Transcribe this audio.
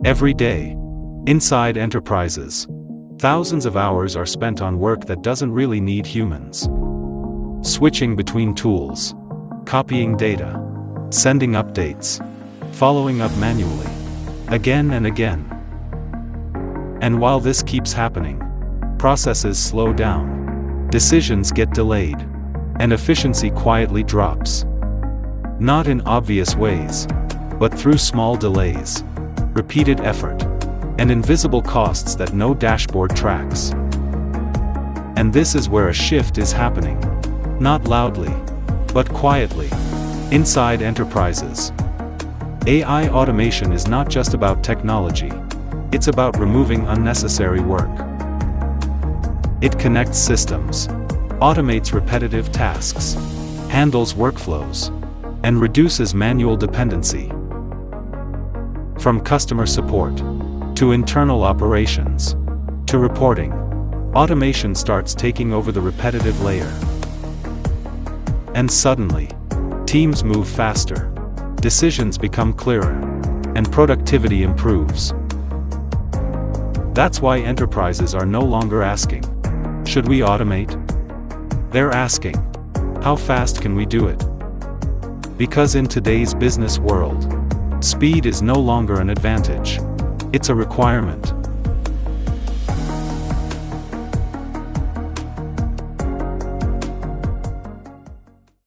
Every day, inside enterprises, thousands of hours are spent on work that doesn't really need humans. Switching between tools, copying data, sending updates, following up manually, again and again. And while this keeps happening, processes slow down, decisions get delayed, and efficiency quietly drops. Not in obvious ways, but through small delays, repeated effort, and invisible costs that no dashboard tracks. And this is where a shift is happening. Not loudly, but quietly, inside enterprises. AI automation is not just about technology, it's about removing unnecessary work. It connects systems, automates repetitive tasks, handles workflows, and reduces manual dependency. From customer support, to internal operations, to reporting, automation starts taking over the repetitive layer. And suddenly, teams move faster, decisions become clearer, and productivity improves. That's why enterprises are no longer asking, "Should we automate?" They're asking, "How fast can we do it?" Because in today's business world, speed is no longer an advantage. It's a requirement.